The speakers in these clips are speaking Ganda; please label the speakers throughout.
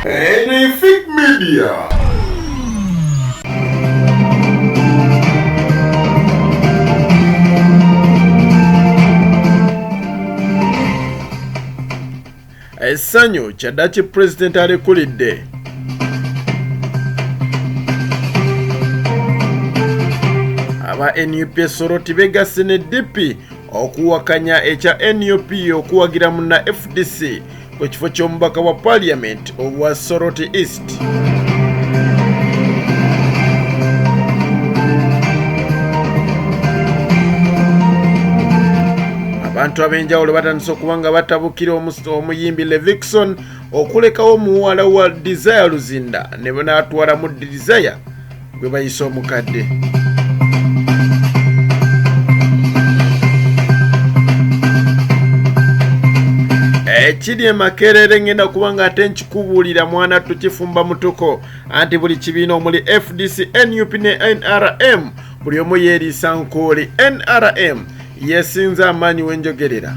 Speaker 1: Anyfic Media. Essanyu kyaddaaki Pulezidenti alekulidde. Aba NUP Soroti begasse ne DP okuwakanya ekya NUP okuwagira munna FDC ku kifo ky'omubaka wa Parliament owa Soroti East. Abantu ab'enjawulo batandise okuba nga batabukira omuyimbi Levixone okulekawo muwala wa Desire Luzinda ne banaatwala mu Desire gwe bayise omukadde. Ekiri Makerere ngenda kuba nga ate nkikubuulira mwana tukifumba mutuko anti buli kibiina omuli FDC, NUP ne NRM buli omu yeeriisa nkooli. NRM yesinza amaanyi w'enjogerera.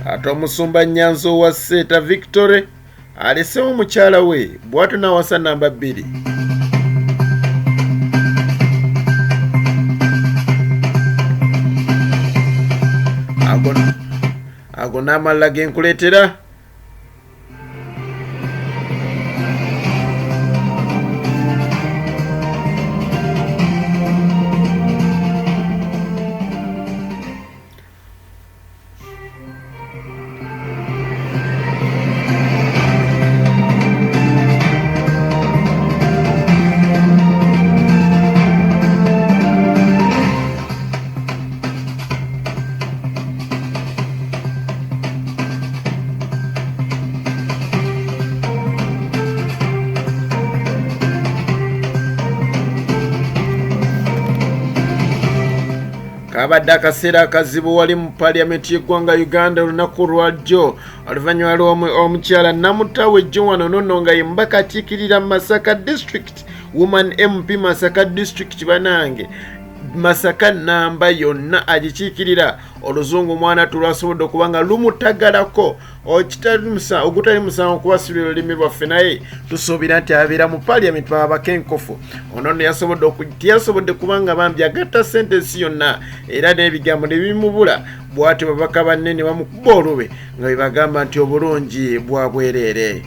Speaker 1: Ate omusumba Nyanza owa Seeta Victory alesewo mukyala we bw'atyo n'awasa namba 2. Ago n'amalala genkuleetera. Kabadde akaseera akazibu wali mu Parliament y'eggwanga Uganda olunaku lwa jjo oluvannyuma lw'omukyala Namutawe Joan nonno nga ye mbaka akiikirira Masaka District Woman MP Masaka District banange Masaka namba yonna agikiikirira oluzungu mwana tulwasobodde okuba nga lumutagalako ogutali musango okubasibira olulimi lwaffe naye tusuubira nti abeera mu Parliament baba bakenkofu ono nno yasobodde kuba nga bambi agatta sentensi yonna era n'ebigambo ne bimubula bw'atyo babaka banne ne bamukuba olube nga bebagamba nti obulungi bwa bwereere.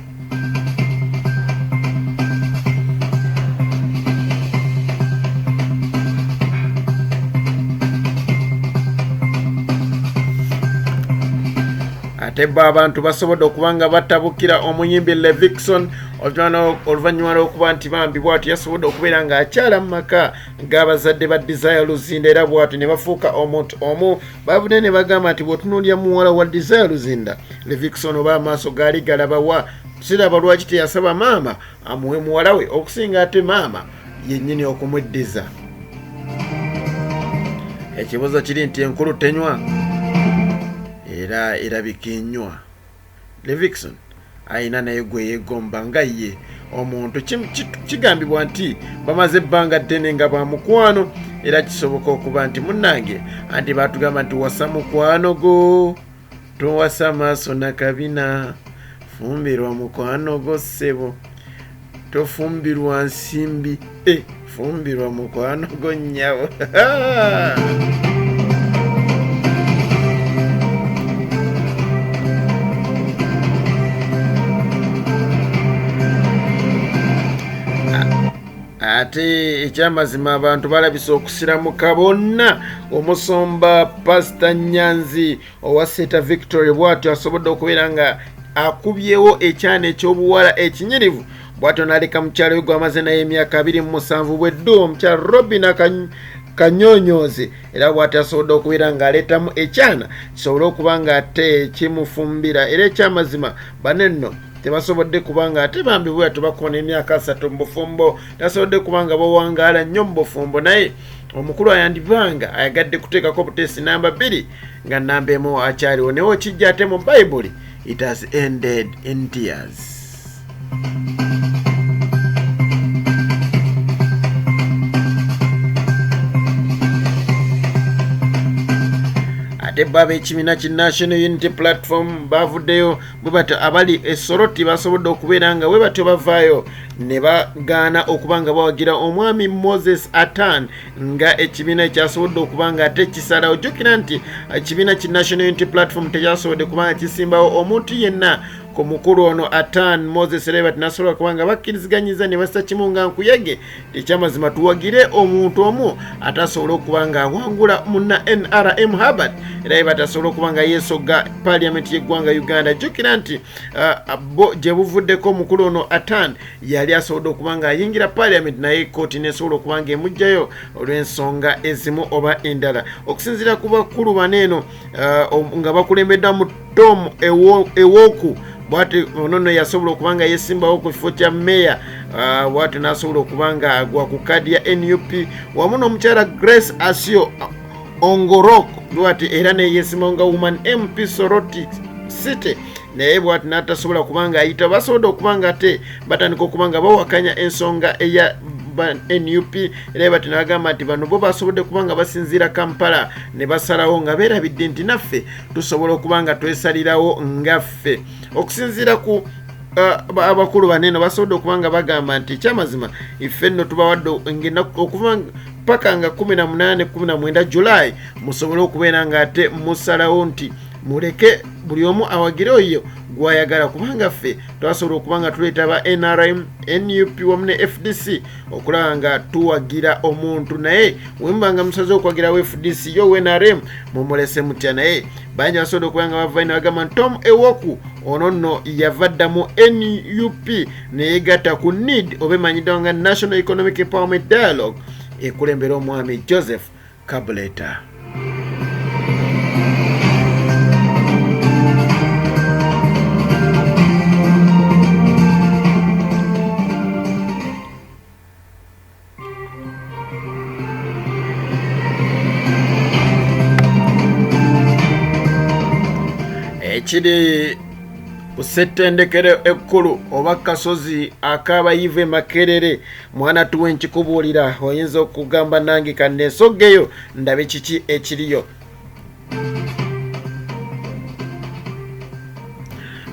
Speaker 1: Ate abantu basobodde okuba nga batabukira omuyimbi Levixone oluvannyuma lw'okuba nti bambi bw'atyo yasobodde okubeera ng'akyala mu maka g'abazadde ba Desire Luzinda era bw'atyo ne bafuuka omuntu omu bavudde ne bagamba nti bw'otunuulira muwala wa Desire Luzinda Levixone oba amaaso gaali galabawa siraba lwaki teyasaba maama amuwe muwala we okusinga ate maama yennyini okumuddiza. Ekibuuzo kiri nti enkulu tenywa era erabika ennywa. Levixone ayina naye gwe yeegomba nga ye omuntu kigambibwa nti bamaze ebbanga ddene nga bwa mukwano era kisoboka okuba nti munnange anti baatugamba nti wasa mukwano go towasa maaso na kabina fumbirwa mukwano go ssebo tofumbirwa nsimbi fumbirwa mukwano go nnyabo. Ate ekyamazima abantu balabise okusiramuka bonna omusomba Pastor Nyanzi owa Seeta Victory bw'atyo asobodde okubeera nga akubyewo ekyana ekyobuwala ekinyirivu bw'atyo n'aleka mukyalo we gw'amaze naye emyaka 27 bweddu omukyala Robin Kanyonyoze era bw'atyo asobodde okubeera ng'aleetamu ekyana kisobole okuba nga ate kimufumbira era ekyamazima banenno tebasobodde kubanga ate bambi bw'atyo bakoona emyaka 3 mu bufumbo tasobodde kubanga bawangaala nnyo mu bufumbo naye omukulu ayandibanga ayagadde kuteekako buteesi namba 2 nga namba 1 akyaliwo naye okijja ate mu Bible it has ended in tears. ate baba ekibiina ki National Unity Platform bavuddeyo bwe batyo abali Soroti basobodde okubeera nga bwe batyo bavaayo ne bagaana okuba nga bawagira omwami Moses Atan nga ekibiina ekyasobodde okuba nga ate kisalawo. Jjukira nti ekibiina ki National Unity Platform tekyasobodde kuba nga kisimbawo omuntu yenna ku mukulu ono Atan Moses Lebat nasobola kubanga bakkiriziganyiza ne bassa kimu nga nkuyege tekyamazima tuwagire omuntu omu atasobola okuba nga awangula munna NRM Harvard era batasobola okuba nga yeesogga parliament y'eggwanga Uganda. Jjukira nti gye buvuddeko omukulu ono Atan yali asobodde okuba nga ayingira parliament naye kkooti nesobola okuba nga emugjayo olw'ensonga ezimu oba endala. Okusinziira ku bakulu baneeno nga bakulembeddwa mu Tom Ewoku bwati onono yasobola okubanga yesimbawo ku kifo kya meya bwati nasobola okubanga agwa ku kadi ya NUP wamu n'omukyala Grace Asio Ongorok bwati era ne yesimbawo nga woman MP Soroti City naye bwati natasobola kubanga ayita basobola okubanga ate batandika okubanga bawakanya ensonga eya NUP era bati nagamba nti bano bo basobodde kubanga basinziira Kampala ne basalawo nga beerabidde nti naffe tusobola okubanga twesalirawo ngaffe. Okusinziira ku abakulu baneno basobodde okubanga bagamba nti kyamazima iffe nno tubawadde ngenda okuva paka nga 18-19 July musobole okubeera nga ate musalawo nti muleke buli omu awagire oyo gwayagala kubanga ffe twasobola okubanga tuleeta ba NRM NUP wamu ne FDC okulaba nga tuwagira omuntu naye wembanga musaze okwagira we FDC yo we NRM mumulese mutya naye bangi basobola okubanga bavaine bagamba Tom Ewoku ono nno yavadda mu NUP neyegatta ku NED oba emanyiddwa nga National Economic Empowerment Dialogue ekulembera omwami Joseph Kabuleta. Ekiri ku ssettendekero ekkulu oba kasozi ak'abayive Makerere mwana tuwe nkikubuulira oyinza okugamba nange kanneesoggeyo ndabe kiki ekiriyo.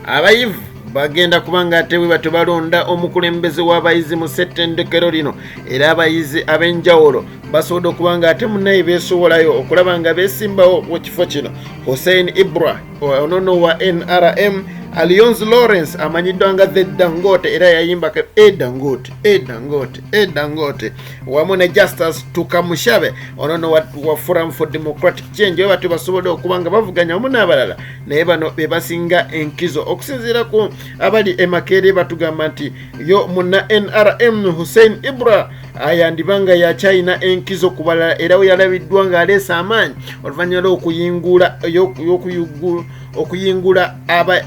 Speaker 1: Abayivu bagenda kubanga ate bwe batyo balonda omukulembeze w'abayizi mu ssettendekero lino era abayizi ab'enjawulo basobodde okubanga ate munnaye beesobolayo okulaba nga beesimbawo mu kifo kino. Hussein Ibra onono wa NRM Alliance Lawrence amanyiddwa nga The Dangote era yayimbako Dangote wamu ne Justice Tukamushabe onono wa Forum for Democratic Change we batyo basobodde okubanga bavuganya wamu n'abalala naye bano be basinga enkizo. Okusinziira ku abali emakere batugamba nti yo munna NRM Hussein Ibra ayandibanga ya China enkizo kubalala era we yalabiddwa nga aleesa amaanyi oluvannyuma okuyingula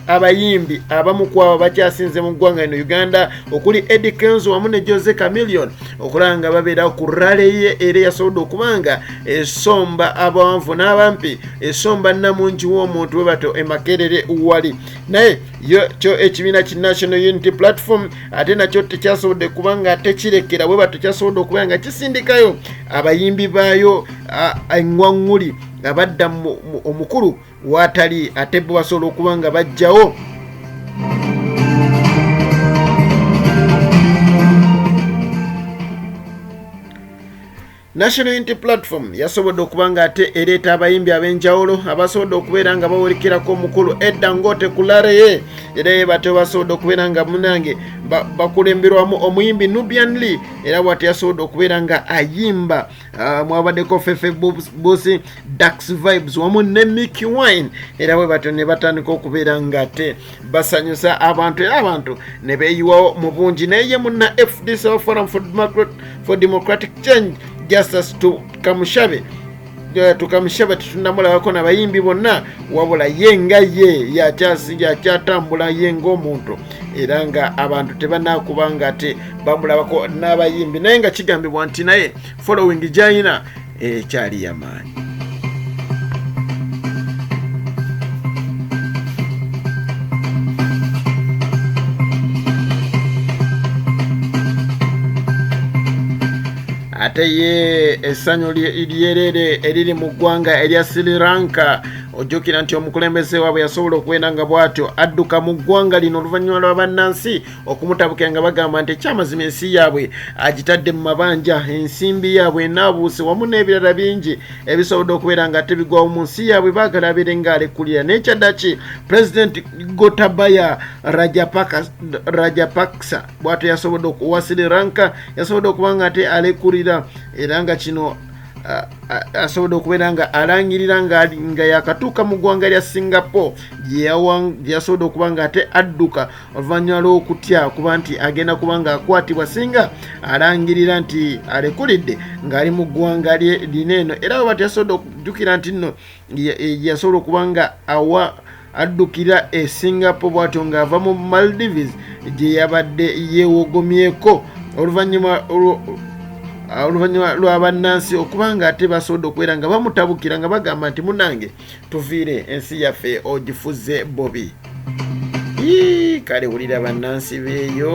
Speaker 1: abayimbi abamu kwabo bakyasinze mu ggwanga lino Uganda okuli Eddie Kenzo wamu ne Jose Chameleone okulanga babeera ku rale ye era yasobodde okubanga esomba abawanvu n'abampi esomba namungi w'omuntu we bato emakerere wali naye yo kyo ekibiina ki National Unity Platform ate nakyo tekyasobodde kubanga tekirekera bwe bato kyasobodde okubanga kisindikayo abayimbi baayo engwaŋŋuli abadda omukulu watali ate bo basobola okubanga bajjawo National Unity Platform yasobodde okubanga ate ereeta abayimbi ab'enjawulo abasobodde okubeera nga bawerekerako omukulu Dangote ku lare era batyo basobodde okubeera nga munange bakulemberwamu omuyimbi Nubian Lee era bw'ate yasobodde okubeera nga ayimba mwabaddeko Fefe Busi Dax Vibes wamu ne Mickey Wine era bwe batyo ne batandika okubeera nga ate basanyusa abantu era abantu ne beeyiwawo mu bungi naye munna FDC Forum for Democratic Change Justice Tukamushabe tetunamulabako n'abayimbi bonna wabula ye nga ye yakyatambula ye ng'omuntu era nga abantu tebanakubanga ate bamulabako n'abayimbi naye nga kigambibwa nti naye following gy'alina ekyali y'amaanyi. ate ye essanyu lyerere eriri mu ggwanga erya Sri Lanka ojjukira nti omukulembeze waabwe yasobola okubeera nga bw'atyo adduka mu ggwanga lino oluvannyuma lwa bannansi okumutabuka nga bagamba nti ekyamazima ensi yaabwe agitadde mu mabanja, ensimbi yaabwe enaabuuse wamu n'ebirala bingi ebisobodde okubeera nga tebigwawo mu nsi yaabwe baagala abeere ng'alekulira. n'ekyaddaki Pulezidenti Gotabaya Rajapaksa bw'atyo yasobodde okuwa Sri Lanka yasobodde okuba nga ate alekulira era nga kino asobodde okubeera nga alangirira nga yakatuuka mu ggwanga lya Singapore gye yasobodde okuba nga ate adduka oluvannyuma lw'okutya kuba nti agenda kuba nga akwatibwa singa alangirira nti alekulidde ng'ali mu ggwanga lino eno. era bwe yasobodde okujjukira nti nno yasobola okuba nga addukira e Singapore bw'atyo ng'ava mu Maldives gye yabadde yeewogomyeko oluvannyuma lw'abannansi okuba nga ate basobodde okubeera nga bamutabukira nga bagamba nti munange tuviire ensi yaffe ogifuze bobi. Kale wulira bannansi beeyo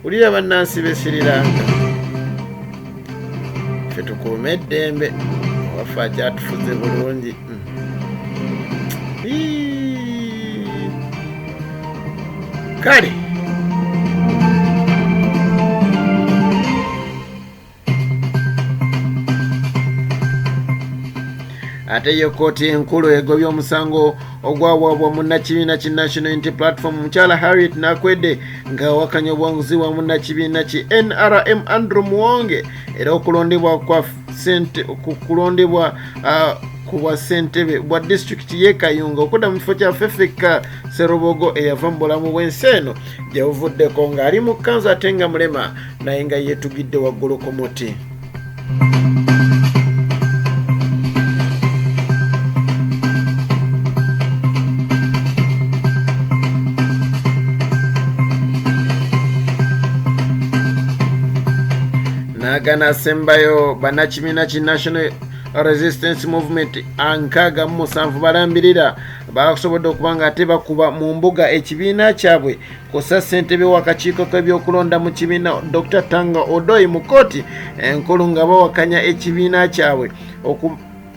Speaker 1: wulira bannansi be Sri Lanka ffe tukuume eddembe waffe akyatufuze bulungi. Kale ate yo kkooti enkulu egobye omusango ogwawaabwa munnakibiina ki National Unity Platform mukyala Harriet Nakwedde ng'awakanya obuwanguzi bwa munnakibiina ki NRM Andrew Muwonge era okulondebwa ku bwa ssentebe bwa disitulikiti y'e Kayunga okudda mu kifo kya Fefeka Serobogo eyava mu bulamu bw'ensi eno gye buvuddeko ng'ali mu kkanzu ate nga mulema naye nga yeetugidde waggulu ku muti. Nagana Sembayo bannakibiina ki National Resistance Movement ankaaga mu musanvu balambirira basobodde okuba nga ate bakuba mu mbuga ekibiina kyabwe kosa ssentebe w'akakiiko k'ebyokulonda mu kibiina Dr. Tanga Odoi mu kkooti enkulu nga bawakanya ekibiina kyabwe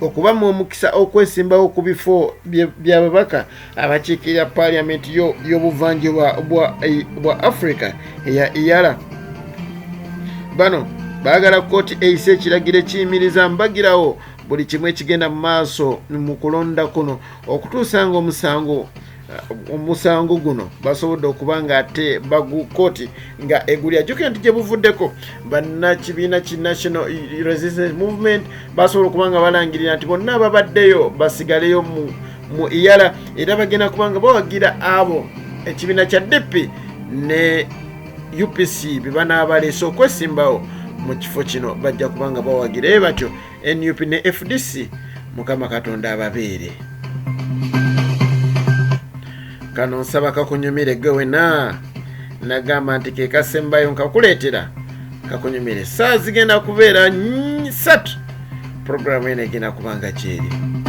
Speaker 1: okubamu omukisa okwesimbawo ku bifo by'ababaka abakiikirira paaliyamenti y'obuvanjuba bwa Africa eya IALA. Bano baagala kkooti eyise ekiragiro ekiyimiriza mbagirawo buli kimu ekigenda mu maaso mu kulonda kuno okutuusa nga omusango guno basobodde okuba nga ate kkooti nga egulya. Jjukira nti gye buvuddeko bannakibiina ki National Resistance Movement basobola okuba nga balangirira nti bonna ababaddeyo basigaleyo mu IALA era bagenda kuba nga bawagira abo ekibiina kya DP ne UPC bye banaabaleese okwesimbawo mu kifo kino bajja kuba nga bawagira batyo NUP ne FDC Mukama Katonda ababeere. Kano nsaba kakunyumire gwe wena nagamba nti ke kasembayo nkakuleetera kakunyumire saa zigenda kubeera 3 programu eno egenda kuba nga kyeri.